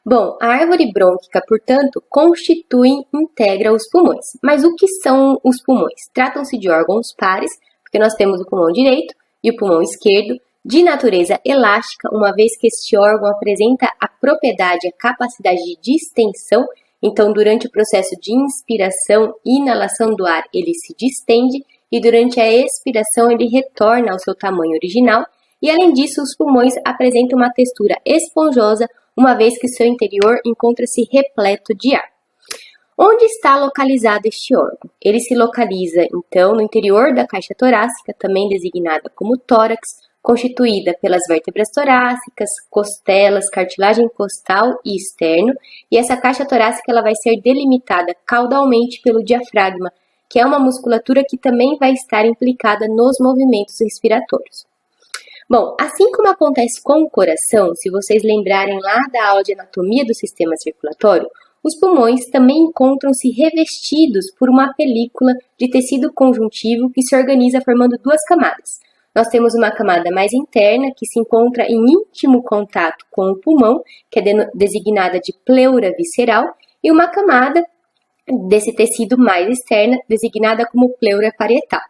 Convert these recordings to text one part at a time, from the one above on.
Bom, a árvore brônquica, portanto, constitui e integra os pulmões. Mas o que são os pulmões? Tratam-se de órgãos pares, porque nós temos o pulmão direito e o pulmão esquerdo, de natureza elástica, uma vez que este órgão apresenta a propriedade, a capacidade de distensão. Então, durante o processo de inspiração e inalação do ar, ele se distende e durante a expiração ele retorna ao seu tamanho original. E, além disso, os pulmões apresentam uma textura esponjosa, uma vez que seu interior encontra-se repleto de ar. Onde está localizado este órgão? Ele se localiza, então, no interior da caixa torácica, também designada como tórax, constituída pelas vértebras torácicas, costelas, cartilagem costal e externo, e essa caixa torácica ela vai ser delimitada caudalmente pelo diafragma, que é uma musculatura que também vai estar implicada nos movimentos respiratórios. Bom, assim como acontece com o coração, se vocês lembrarem lá da aula de anatomia do sistema circulatório, os pulmões também encontram-se revestidos por uma película de tecido conjuntivo que se organiza formando duas camadas. Nós temos uma camada mais interna, que se encontra em íntimo contato com o pulmão, que é designada de pleura visceral, e uma camada desse tecido mais externa, designada como pleura parietal.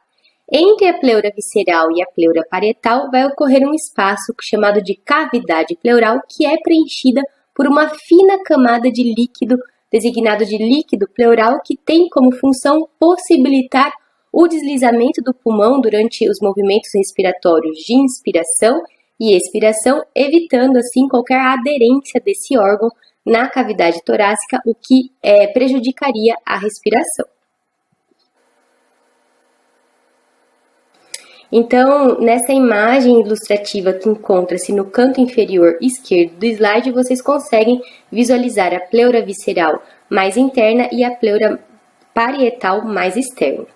Entre a pleura visceral e a pleura parietal vai ocorrer um espaço chamado de cavidade pleural, que é preenchida por uma fina camada de líquido, designado de líquido pleural, que tem como função possibilitar o deslizamento do pulmão durante os movimentos respiratórios de inspiração e expiração, evitando assim qualquer aderência desse órgão na cavidade torácica, o que prejudicaria a respiração. Então, nessa imagem ilustrativa que encontra-se no canto inferior esquerdo do slide, vocês conseguem visualizar a pleura visceral mais interna e a pleura parietal mais externa.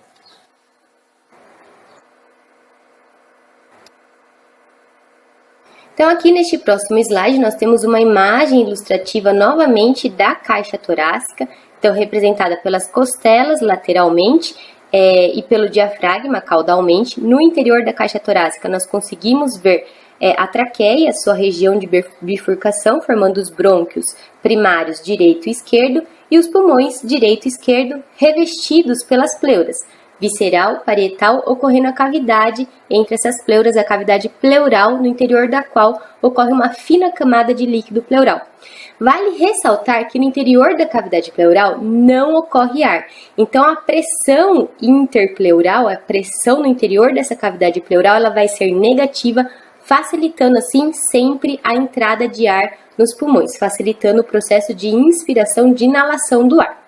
Então, aqui neste próximo slide, nós temos uma imagem ilustrativa novamente da caixa torácica, então representada pelas costelas lateralmente, e pelo diafragma caudalmente. No interior da caixa torácica nós conseguimos ver a traqueia, sua região de bifurcação, formando os brônquios primários direito e esquerdo, e os pulmões direito e esquerdo revestidos pelas pleuras, visceral, parietal, ocorrendo a cavidade entre essas pleuras, a cavidade pleural, no interior da qual ocorre uma fina camada de líquido pleural. Vale ressaltar que no interior da cavidade pleural não ocorre ar, então a pressão interpleural, a pressão no interior dessa cavidade pleural, ela vai ser negativa, facilitando assim sempre a entrada de ar nos pulmões, facilitando o processo de inspiração, de inalação do ar.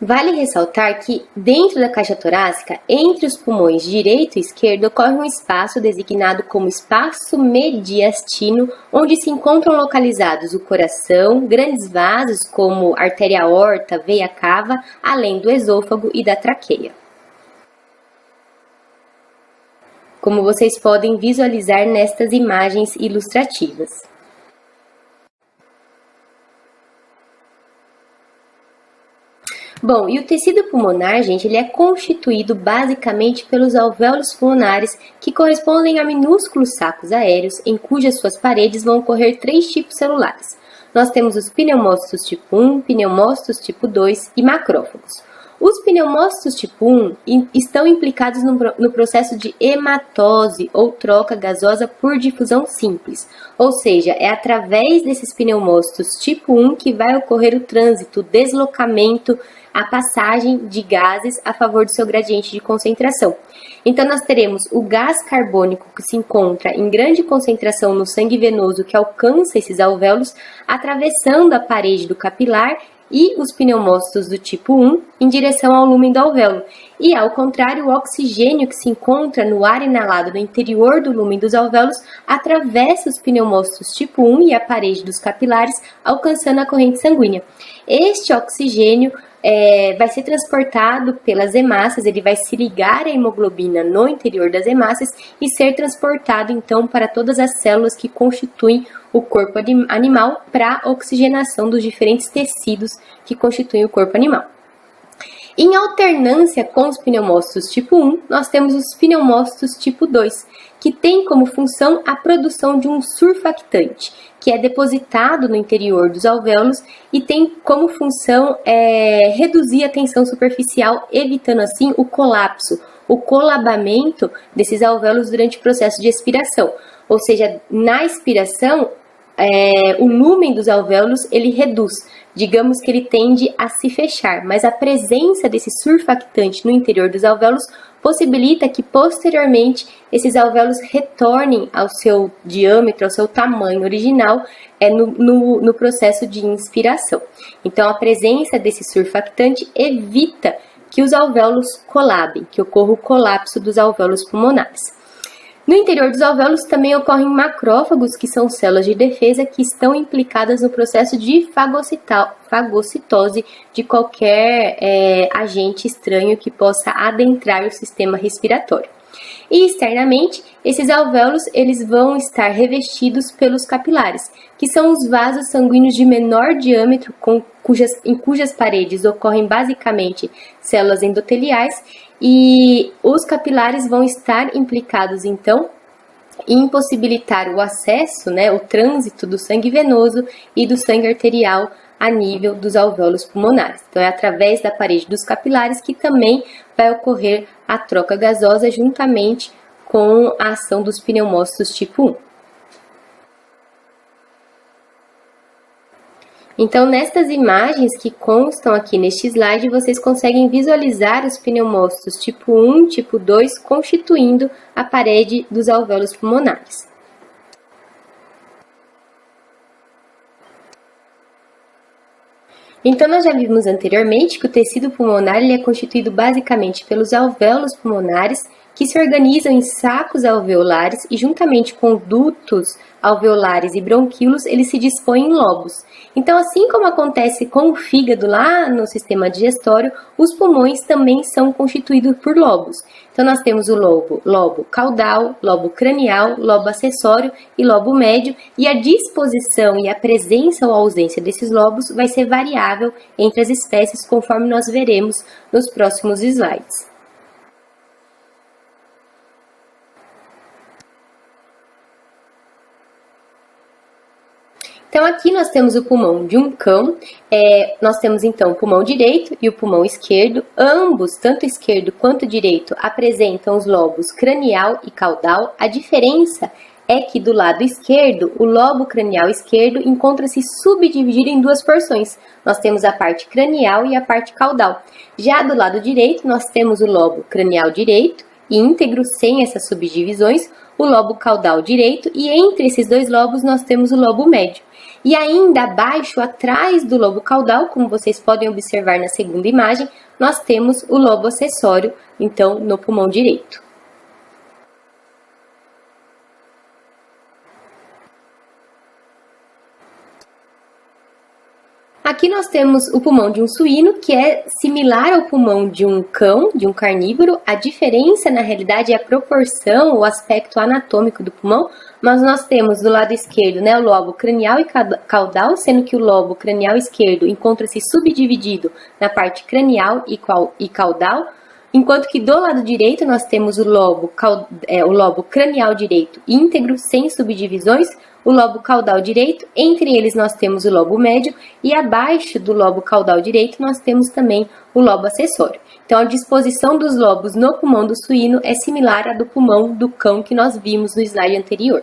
Vale ressaltar que, dentro da caixa torácica, entre os pulmões direito e esquerdo, ocorre um espaço designado como espaço mediastino, onde se encontram localizados o coração, grandes vasos como artéria aorta, veia cava, além do esôfago e da traqueia. Como vocês podem visualizar nestas imagens ilustrativas. Bom, e o tecido pulmonar, gente, ele é constituído basicamente pelos alvéolos pulmonares, que correspondem a minúsculos sacos aéreos, em cujas suas paredes vão ocorrer 3 tipos celulares. Nós temos os pneumócitos tipo 1, pneumócitos tipo 2 e macrófagos. Os pneumócitos tipo 1 estão implicados no processo de hematose, ou troca gasosa por difusão simples, ou seja, é através desses pneumócitos tipo 1 que vai ocorrer o trânsito, o deslocamento, a passagem de gases a favor do seu gradiente de concentração. Então, nós teremos o gás carbônico que se encontra em grande concentração no sangue venoso, que alcança esses alvéolos, atravessando a parede do capilar, e os pneumócitos do tipo 1 em direção ao lúmen do alvéolo. E, ao contrário, o oxigênio que se encontra no ar inalado no interior do lúmen dos alvéolos atravessa os pneumócitos tipo 1 e a parede dos capilares, alcançando a corrente sanguínea. Este oxigênio vai ser transportado pelas hemácias, ele vai se ligar à hemoglobina no interior das hemácias e ser transportado então para todas as células que constituem o corpo animal para a oxigenação dos diferentes tecidos que constituem o corpo animal. Em alternância com os pneumócitos tipo 1, nós temos os pneumócitos tipo 2, que tem como função a produção de um surfactante, que é depositado no interior dos alvéolos e tem como função reduzir a tensão superficial, evitando assim o colapso, o colabamento desses alvéolos durante o processo de expiração. Ou seja, na expiração, o lumen dos alvéolos ele reduz, digamos que ele tende a se fechar, mas a presença desse surfactante no interior dos alvéolos possibilita que posteriormente esses alvéolos retornem ao seu diâmetro, ao seu tamanho original no processo de inspiração. Então a presença desse surfactante evita que os alvéolos colabem, que ocorra o colapso dos alvéolos pulmonares. No interior dos alvéolos também ocorrem macrófagos, que são células de defesa que estão implicadas no processo de fagocitose de qualquer agente estranho que possa adentrar o sistema respiratório. E externamente, esses alvéolos eles vão estar revestidos pelos capilares, que são os vasos sanguíneos de menor diâmetro em cujas paredes ocorrem basicamente células endoteliais, e os capilares vão estar implicados então em possibilitar o acesso, o trânsito do sangue venoso e do sangue arterial a nível dos alvéolos pulmonares. Então é através da parede dos capilares que também vai ocorrer a troca gasosa juntamente com a ação dos pneumócitos tipo 1. Então, nestas imagens que constam aqui neste slide, vocês conseguem visualizar os pneumócitos tipo 1, tipo 2, constituindo a parede dos alvéolos pulmonares. Então, nós já vimos anteriormente que o tecido pulmonar ele é constituído basicamente pelos alvéolos pulmonares, que se organizam em sacos alveolares e, juntamente com dutos alveolares e bronquíolos, eles se dispõem em lobos. Então, assim como acontece com o fígado lá no sistema digestório, os pulmões também são constituídos por lobos. Então, nós temos o lobo caudal, lobo cranial, lobo acessório e lobo médio, e a disposição e a presença ou ausência desses lobos vai ser variável entre as espécies, conforme nós veremos nos próximos slides. Então, aqui nós temos o pulmão de um cão, nós temos então o pulmão direito e o pulmão esquerdo, ambos, tanto esquerdo quanto direito, apresentam os lobos cranial e caudal. A diferença é que do lado esquerdo, o lobo cranial esquerdo encontra-se subdividido em duas porções. Nós temos a parte cranial e a parte caudal. Já do lado direito, nós temos o lobo cranial direito, íntegro, sem essas subdivisões, o lobo caudal direito, e entre esses dois lobos nós temos o lobo médio. E ainda abaixo, atrás do lobo caudal, como vocês podem observar na segunda imagem, nós temos o lobo acessório, então, no pulmão direito. Aqui nós temos o pulmão de um suíno, que é similar ao pulmão de um cão, de um carnívoro. A diferença, na realidade, é a proporção, o aspecto anatômico do pulmão, mas nós temos do lado esquerdo, o lobo cranial e caudal, sendo que o lobo cranial esquerdo encontra-se subdividido na parte cranial e caudal, enquanto que do lado direito nós temos o lobo cranial direito íntegro, sem subdivisões, o lobo caudal direito, entre eles nós temos o lobo médio, e abaixo do lobo caudal direito nós temos também o lobo acessório. Então, a disposição dos lobos no pulmão do suíno é similar à do pulmão do cão que nós vimos no slide anterior.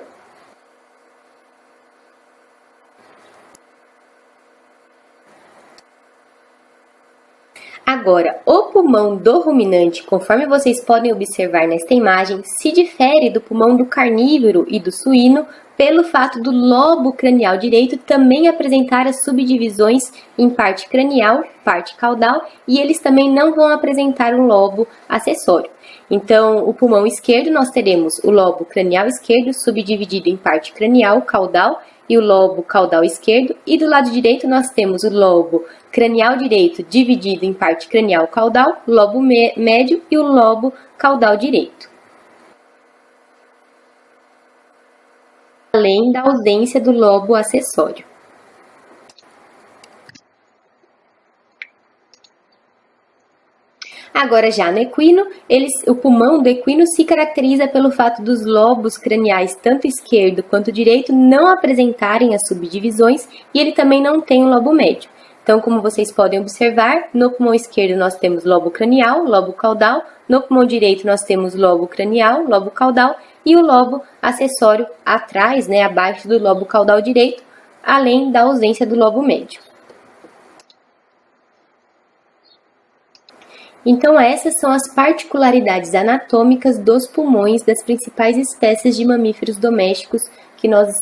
Agora, o pulmão do ruminante, conforme vocês podem observar nesta imagem, se difere do pulmão do carnívoro e do suíno pelo fato do lobo cranial direito também apresentar as subdivisões em parte cranial, parte caudal, e eles também não vão apresentar um lobo acessório. Então, o pulmão esquerdo nós teremos o lobo cranial esquerdo subdividido em parte cranial, caudal, e o lobo caudal esquerdo, e do lado direito nós temos o lobo cranial direito dividido em parte cranial caudal, lobo médio e o lobo caudal direito. Além da ausência do lobo acessório. Agora, já no equino, o pulmão do equino se caracteriza pelo fato dos lobos craniais, tanto esquerdo quanto direito, não apresentarem as subdivisões e ele também não tem um lobo médio. Então, como vocês podem observar, no pulmão esquerdo nós temos lobo cranial, lobo caudal, no pulmão direito nós temos lobo cranial, lobo caudal e o lobo acessório atrás, abaixo do lobo caudal direito, além da ausência do lobo médio. Então, essas são as particularidades anatômicas dos pulmões das principais espécies de mamíferos domésticos que nós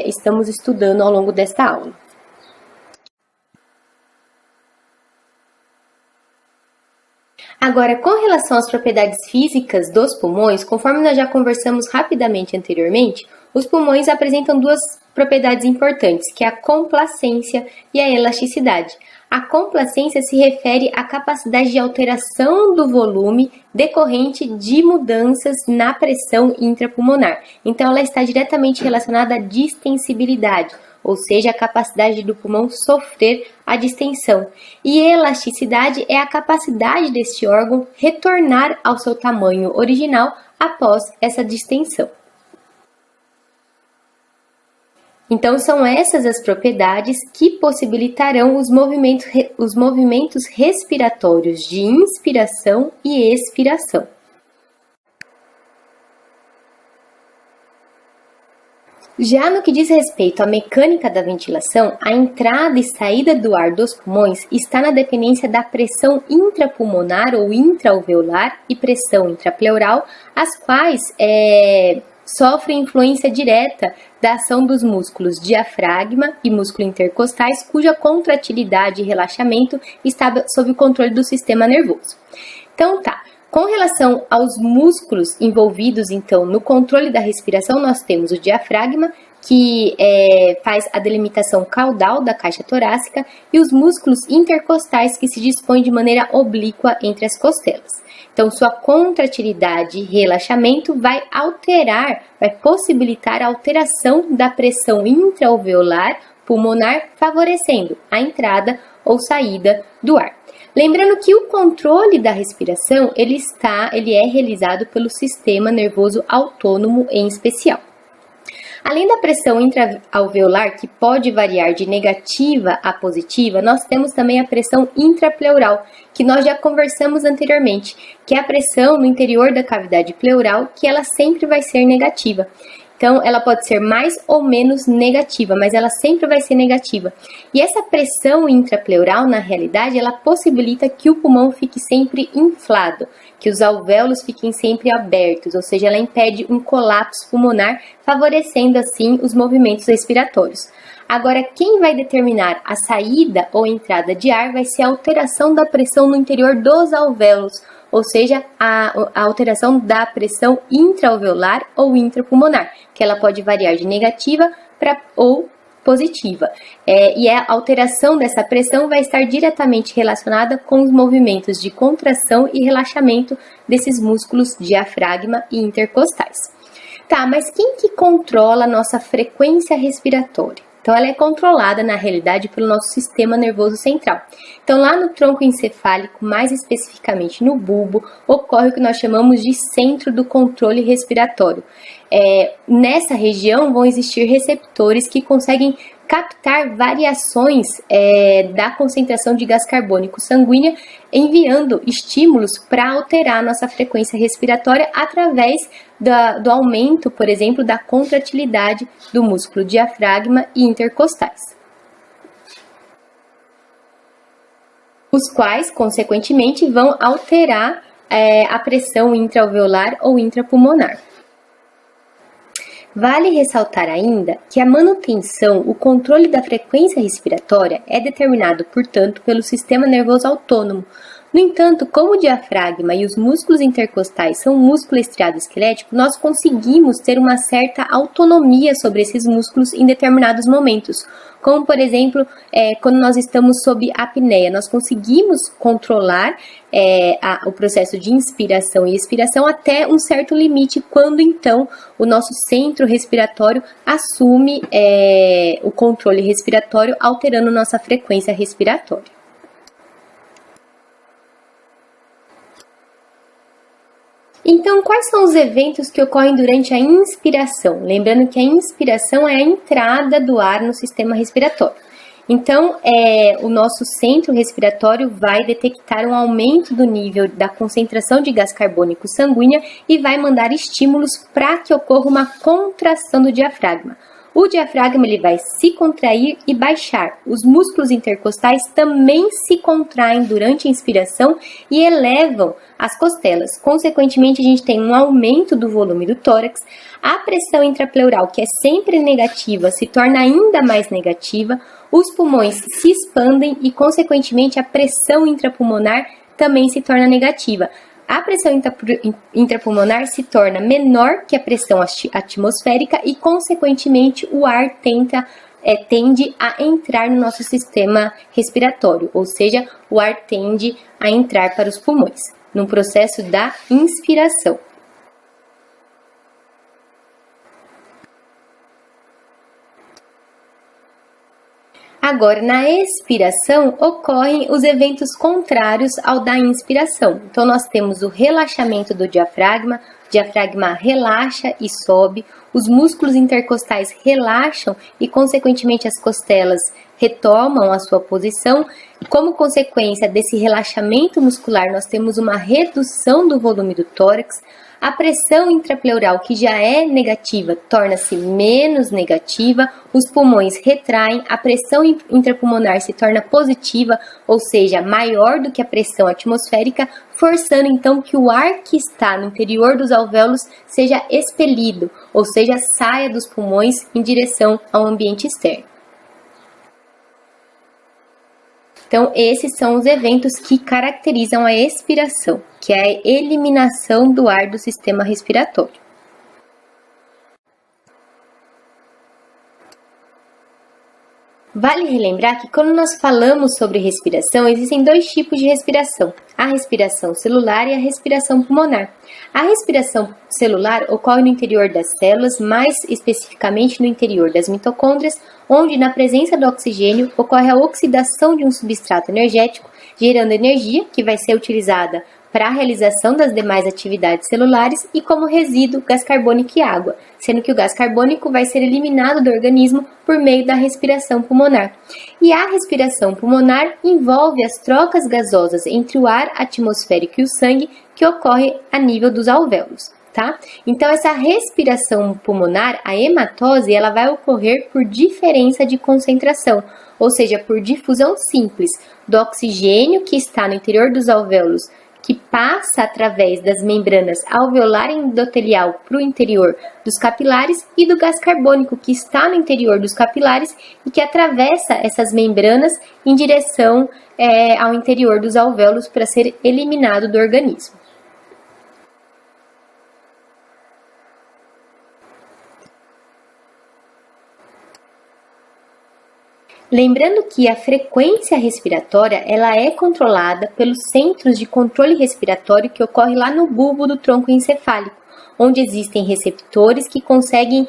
estamos estudando ao longo desta aula. Agora, com relação às propriedades físicas dos pulmões, conforme nós já conversamos rapidamente anteriormente, os pulmões apresentam duas propriedades importantes, que é a complacência e a elasticidade. A complacência se refere à capacidade de alteração do volume decorrente de mudanças na pressão intrapulmonar. Então, ela está diretamente relacionada à distensibilidade, ou seja, a capacidade do pulmão sofrer a distensão. E elasticidade é a capacidade deste órgão retornar ao seu tamanho original após essa distensão. Então, são essas as propriedades que possibilitarão os movimentos respiratórios de inspiração e expiração. Já no que diz respeito à mecânica da ventilação, a entrada e saída do ar dos pulmões está na dependência da pressão intrapulmonar ou intraalveolar e pressão intrapleural, as quais sofrem influência direta da ação dos músculos diafragma e músculo intercostais, cuja contratilidade e relaxamento está sob o controle do sistema nervoso. Então tá. Com relação aos músculos envolvidos, então, no controle da respiração, nós temos o diafragma, que faz a delimitação caudal da caixa torácica, e os músculos intercostais, que se dispõem de maneira oblíqua entre as costelas. Então, sua contratilidade e relaxamento vai possibilitar a alteração da pressão intraalveolar pulmonar, favorecendo a entrada ou saída do ar. Lembrando que o controle da respiração, ele é realizado pelo sistema nervoso autônomo em especial. Além da pressão intraalveolar, que pode variar de negativa a positiva, nós temos também a pressão intrapleural, que nós já conversamos anteriormente, que é a pressão no interior da cavidade pleural, que ela sempre vai ser negativa. Então, ela pode ser mais ou menos negativa, mas ela sempre vai ser negativa. E essa pressão intrapleural, na realidade, ela possibilita que o pulmão fique sempre inflado, que os alvéolos fiquem sempre abertos, ou seja, ela impede um colapso pulmonar, favorecendo assim os movimentos respiratórios. Agora, quem vai determinar a saída ou entrada de ar vai ser a alteração da pressão no interior dos alvéolos, ou seja, a alteração da pressão intraalveolar ou intrapulmonar, que ela pode variar de negativa ou positiva. E a alteração dessa pressão vai estar diretamente relacionada com os movimentos de contração e relaxamento desses músculos diafragma e intercostais. Tá, mas quem que controla a nossa frequência respiratória? Então, ela é controlada, na realidade, pelo nosso sistema nervoso central. Então, lá no tronco encefálico, mais especificamente no bulbo, ocorre o que nós chamamos de centro do controle respiratório. Nessa região vão existir receptores que conseguem captar variações da concentração de gás carbônico sanguínea, enviando estímulos para alterar a nossa frequência respiratória através do aumento, por exemplo, da contratilidade do músculo diafragma e intercostais, os quais, consequentemente, vão alterar a pressão intraalveolar ou intrapulmonar. Vale ressaltar ainda que a manutenção, o controle da frequência respiratória é determinado, portanto, pelo sistema nervoso autônomo. No entanto, como o diafragma e os músculos intercostais são músculo estriado esquelético, nós conseguimos ter uma certa autonomia sobre esses músculos em determinados momentos. Como, por exemplo, quando nós estamos sob apneia, nós conseguimos controlar o processo de inspiração e expiração até um certo limite, quando então o nosso centro respiratório assume o controle respiratório, alterando nossa frequência respiratória. Então, quais são os eventos que ocorrem durante a inspiração? Lembrando que a inspiração é a entrada do ar no sistema respiratório. Então, o nosso centro respiratório vai detectar um aumento do nível da concentração de gás carbônico sanguínea e vai mandar estímulos para que ocorra uma contração do diafragma. O diafragma ele vai se contrair e baixar. Os músculos intercostais também se contraem durante a inspiração e elevam as costelas. Consequentemente, a gente tem um aumento do volume do tórax. A pressão intrapleural, que é sempre negativa, se torna ainda mais negativa. Os pulmões se expandem e, consequentemente, a pressão intrapulmonar também se torna negativa. A pressão intrapulmonar se torna menor que a pressão atmosférica e, consequentemente, o ar tende a entrar no nosso sistema respiratório, ou seja, o ar tende a entrar para os pulmões, no processo da inspiração. Agora, na expiração, ocorrem os eventos contrários ao da inspiração. Então, nós temos o relaxamento do diafragma, o diafragma relaxa e sobe, os músculos intercostais relaxam e, consequentemente, as costelas retomam a sua posição. Como consequência desse relaxamento muscular, nós temos uma redução do volume do tórax. A pressão intrapleural, que já é negativa, torna-se menos negativa, os pulmões retraem, a pressão intrapulmonar se torna positiva, ou seja, maior do que a pressão atmosférica, forçando então que o ar que está no interior dos alvéolos seja expelido, ou seja, saia dos pulmões em direção ao ambiente externo. Então, esses são os eventos que caracterizam a expiração, que é a eliminação do ar do sistema respiratório. Vale relembrar que quando nós falamos sobre respiração, existem dois tipos de respiração, a respiração celular e a respiração pulmonar. A respiração celular ocorre no interior das células, mais especificamente no interior das mitocôndrias, onde na presença do oxigênio ocorre a oxidação de um substrato energético, gerando energia que vai ser utilizada para a realização das demais atividades celulares e como resíduo gás carbônico e água, sendo que o gás carbônico vai ser eliminado do organismo por meio da respiração pulmonar. E a respiração pulmonar envolve as trocas gasosas entre o ar atmosférico e o sangue que ocorre a nível dos alvéolos. Tá? Então, essa respiração pulmonar, a hematose, ela vai ocorrer por diferença de concentração, ou seja, por difusão simples do oxigênio que está no interior dos alvéolos, que passa através das membranas alveolar e endotelial para o interior dos capilares, e do gás carbônico que está no interior dos capilares e que atravessa essas membranas em direção ao interior dos alvéolos para ser eliminado do organismo. Lembrando que a frequência respiratória ela é controlada pelos centros de controle respiratório que ocorre lá no bulbo do tronco encefálico, onde existem receptores que conseguem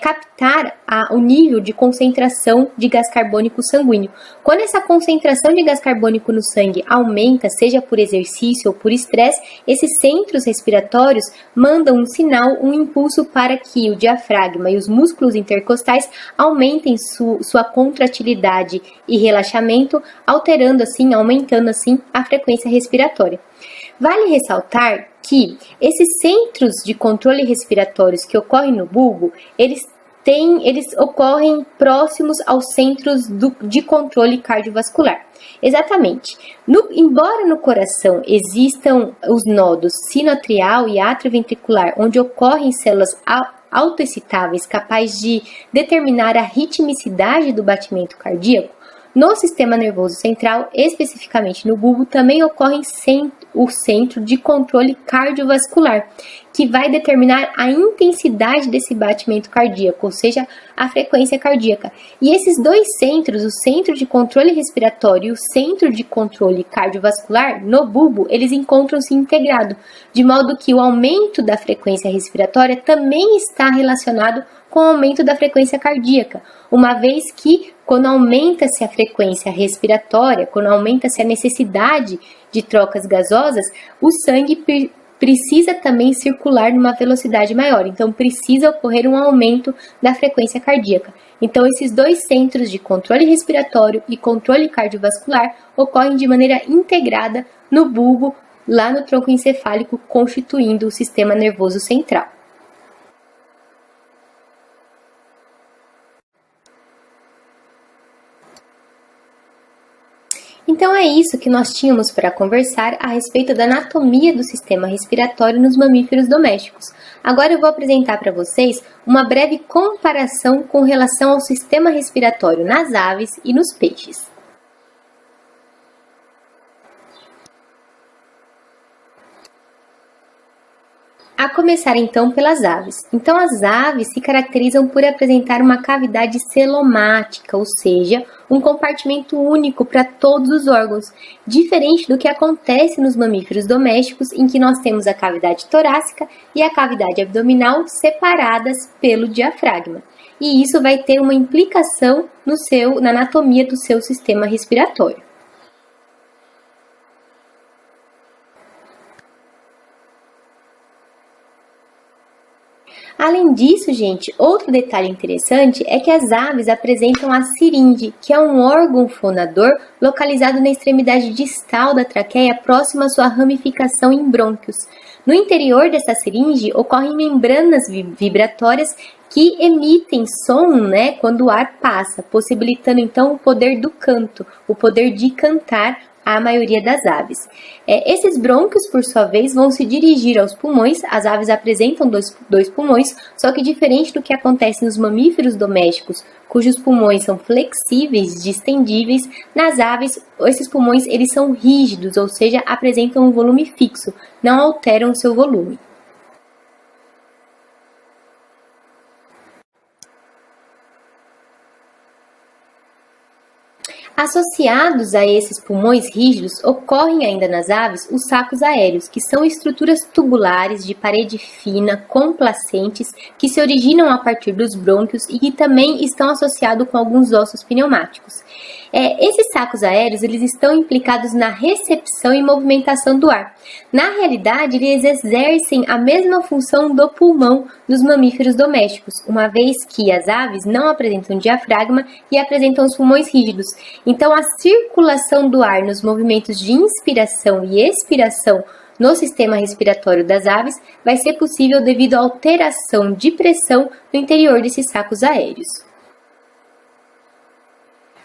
captar o nível de concentração de gás carbônico sanguíneo. Quando essa concentração de gás carbônico no sangue aumenta, seja por exercício ou por estresse, esses centros respiratórios mandam um sinal, um impulso para que o diafragma e os músculos intercostais aumentem sua contratilidade e relaxamento, aumentando assim a frequência respiratória. Vale ressaltar que esses centros de controle respiratórios que ocorrem no bulbo, eles ocorrem próximos aos centros de controle cardiovascular. Exatamente. Embora no coração existam os nodos sinoatrial e atrioventricular, onde ocorrem células autoexcitáveis capazes de determinar a ritmicidade do batimento cardíaco, no sistema nervoso central, especificamente no bulbo, também ocorre o centro de controle cardiovascular, que vai determinar a intensidade desse batimento cardíaco, ou seja, a frequência cardíaca. E esses dois centros, o centro de controle respiratório e o centro de controle cardiovascular, no bulbo, eles encontram-se integrados, de modo que o aumento da frequência respiratória também está relacionado com o aumento da frequência cardíaca, uma vez que quando aumenta-se a frequência respiratória, quando aumenta-se a necessidade de trocas gasosas, o sangue precisa também circular numa velocidade maior, então precisa ocorrer um aumento da frequência cardíaca. Então, esses dois centros de controle respiratório e controle cardiovascular ocorrem de maneira integrada no bulbo, lá no tronco encefálico, constituindo o sistema nervoso central. Então é isso que nós tínhamos para conversar a respeito da anatomia do sistema respiratório nos mamíferos domésticos. Agora eu vou apresentar para vocês uma breve comparação com relação ao sistema respiratório nas aves e nos peixes. A começar então pelas aves. Então as aves se caracterizam por apresentar uma cavidade celomática, ou seja, um compartimento único para todos os órgãos, diferente do que acontece nos mamíferos domésticos, em que nós temos a cavidade torácica e a cavidade abdominal separadas pelo diafragma. E isso vai ter uma implicação na anatomia do seu sistema respiratório. Além disso, gente, outro detalhe interessante é que as aves apresentam a siringe, que é um órgão fonador localizado na extremidade distal da traqueia, próxima à sua ramificação em brônquios. No interior dessa siringe ocorrem membranas vibratórias que emitem som, quando o ar passa, possibilitando então o poder do canto, o poder de cantar a maioria das aves. Esses brônquios, por sua vez, vão se dirigir aos pulmões. As aves apresentam dois pulmões, só que diferente do que acontece nos mamíferos domésticos, cujos pulmões são flexíveis, distendíveis, nas aves, esses pulmões eles são rígidos, ou seja, apresentam um volume fixo, não alteram o seu volume. Associados a esses pulmões rígidos, ocorrem ainda nas aves os sacos aéreos, que são estruturas tubulares de parede fina, complacentes, que se originam a partir dos brônquios e que também estão associados com alguns ossos pneumáticos. Esses sacos aéreos eles estão implicados na recepção e movimentação do ar. Na realidade, eles exercem a mesma função do pulmão nos mamíferos domésticos, uma vez que as aves não apresentam diafragma e apresentam os pulmões rígidos. Então, a circulação do ar nos movimentos de inspiração e expiração no sistema respiratório das aves vai ser possível devido à alteração de pressão no interior desses sacos aéreos.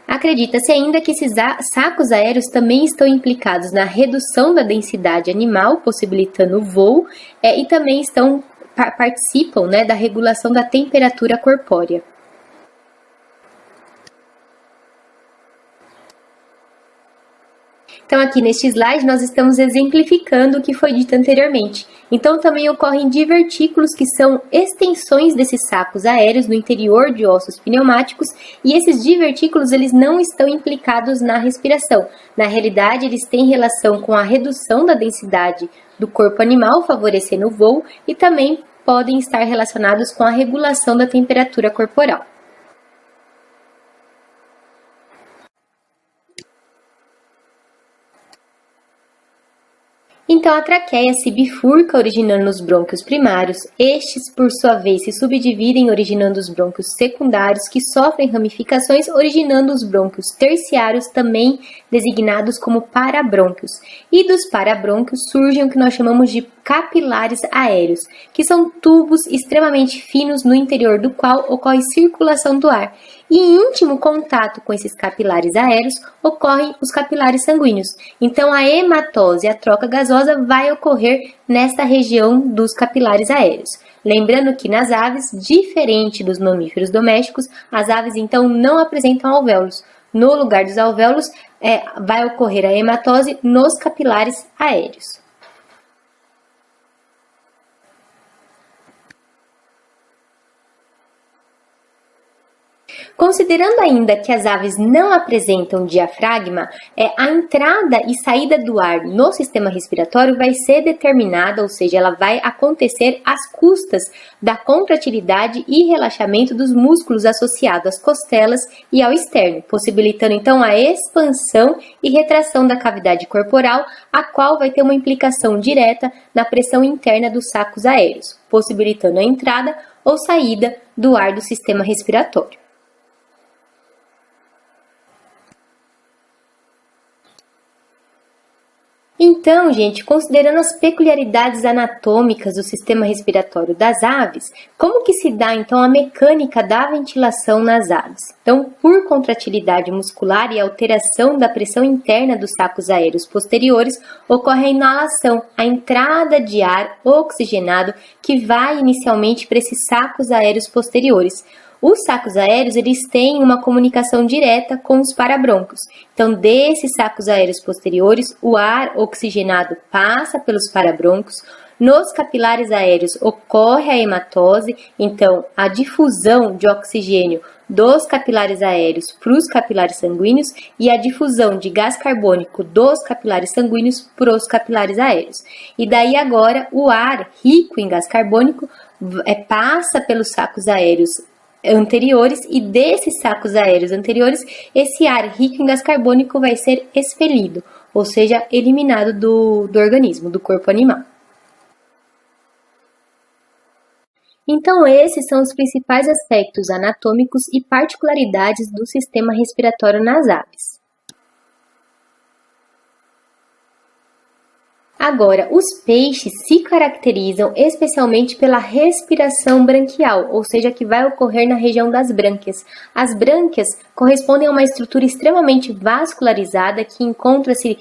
Acredita-se ainda que esses sacos aéreos também estão implicados na redução da densidade animal, possibilitando o voo, e também participam da regulação da temperatura corpórea. Então, aqui neste slide, nós estamos exemplificando o que foi dito anteriormente. Então, também ocorrem divertículos, que são extensões desses sacos aéreos no interior de ossos pneumáticos, e esses divertículos eles não estão implicados na respiração. Na realidade, eles têm relação com a redução da densidade do corpo animal, favorecendo o voo, e também podem estar relacionados com a regulação da temperatura corporal. Então, a traqueia se bifurca, originando os brônquios primários. Estes, por sua vez, se subdividem, originando os brônquios secundários, que sofrem ramificações, originando os brônquios terciários, também designados como parabrônquios. E dos parabrônquios surgem o que nós chamamos de capilares aéreos, que são tubos extremamente finos no interior do qual ocorre circulação do ar. E em íntimo contato com esses capilares aéreos ocorrem os capilares sanguíneos. Então, a hematose, a troca gasosa, vai ocorrer nesta região dos capilares aéreos. Lembrando que nas aves, diferente dos mamíferos domésticos, as aves então não apresentam alvéolos. No lugar dos alvéolos, vai ocorrer a hematose nos capilares aéreos. Com Considerando ainda que as aves não apresentam diafragma, a entrada e saída do ar no sistema respiratório vai ser determinada, ou seja, ela vai acontecer às custas da contratilidade e relaxamento dos músculos associados às costelas e ao externo, possibilitando então a expansão e retração da cavidade corporal, a qual vai ter uma implicação direta na pressão interna dos sacos aéreos, possibilitando a entrada ou saída do ar do sistema respiratório. Então, gente, considerando as peculiaridades anatômicas do sistema respiratório das aves, como que se dá, então, a mecânica da ventilação nas aves? Então, por contratilidade muscular e alteração da pressão interna dos sacos aéreos posteriores, ocorre a inalação, a entrada de ar oxigenado que vai inicialmente para esses sacos aéreos posteriores. Os sacos aéreos, eles têm uma comunicação direta com os parabrônquios. Então, desses sacos aéreos posteriores, o ar oxigenado passa pelos parabrônquios. Nos capilares aéreos ocorre a hematose, então a difusão de oxigênio dos capilares aéreos para os capilares sanguíneos e a difusão de gás carbônico dos capilares sanguíneos para os capilares aéreos. E daí agora o ar rico em gás carbônico passa pelos sacos aéreos anteriores e desses sacos aéreos anteriores, esse ar rico em gás carbônico vai ser expelido, ou seja, eliminado do organismo, do corpo animal. Então, esses são os principais aspectos anatômicos e particularidades do sistema respiratório nas aves. Agora, os peixes se caracterizam especialmente pela respiração branquial, ou seja, que vai ocorrer na região das brânquias. As brânquias correspondem a uma estrutura extremamente vascularizada que encontra-se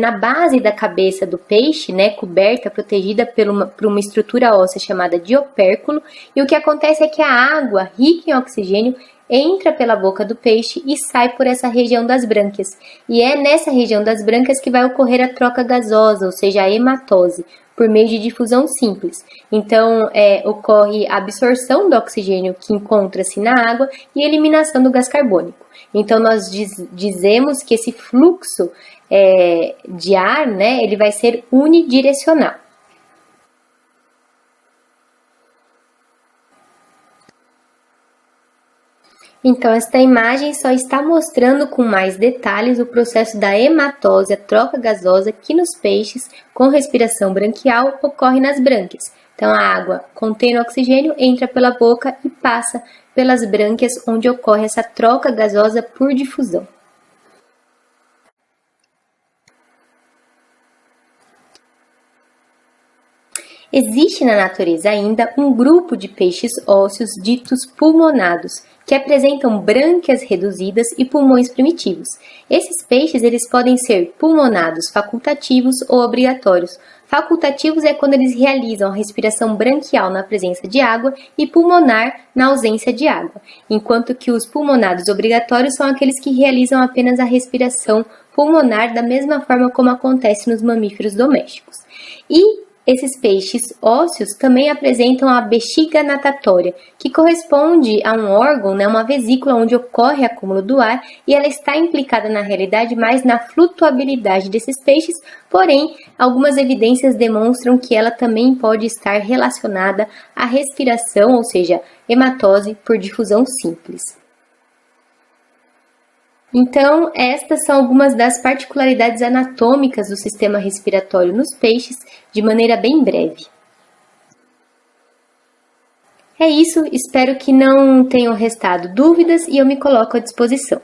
na base da cabeça do peixe, coberta, protegida por uma estrutura óssea chamada diopérculo, e o que acontece é que a água rica em oxigênio entra pela boca do peixe e sai por essa região das brânquias. E é nessa região das brânquias que vai ocorrer a troca gasosa, ou seja, a hematose, por meio de difusão simples. Então, ocorre a absorção do oxigênio que encontra-se na água e a eliminação do gás carbônico. Então, nós dizemos que esse fluxo de ar, ele vai ser unidirecional. Então, esta imagem só está mostrando com mais detalhes o processo da hematose, a troca gasosa, que nos peixes com respiração branquial ocorre nas brânquias. Então, a água contém oxigênio, entra pela boca e passa pelas brânquias, onde ocorre essa troca gasosa por difusão. Existe na natureza ainda um grupo de peixes ósseos ditos pulmonados, que apresentam brânquias reduzidas e pulmões primitivos. Esses peixes eles podem ser pulmonados facultativos ou obrigatórios. Facultativos é quando eles realizam a respiração branquial na presença de água e pulmonar na ausência de água, enquanto que os pulmonados obrigatórios são aqueles que realizam apenas a respiração pulmonar da mesma forma como acontece nos mamíferos domésticos. E esses peixes ósseos também apresentam a bexiga natatória, que corresponde a um órgão, uma vesícula onde ocorre acúmulo do ar, e ela está implicada na realidade mais na flutuabilidade desses peixes, porém, algumas evidências demonstram que ela também pode estar relacionada à respiração, ou seja, hematose por difusão simples. Então, estas são algumas das particularidades anatômicas do sistema respiratório nos peixes, de maneira bem breve. É isso, espero que não tenham restado dúvidas e eu me coloco à disposição.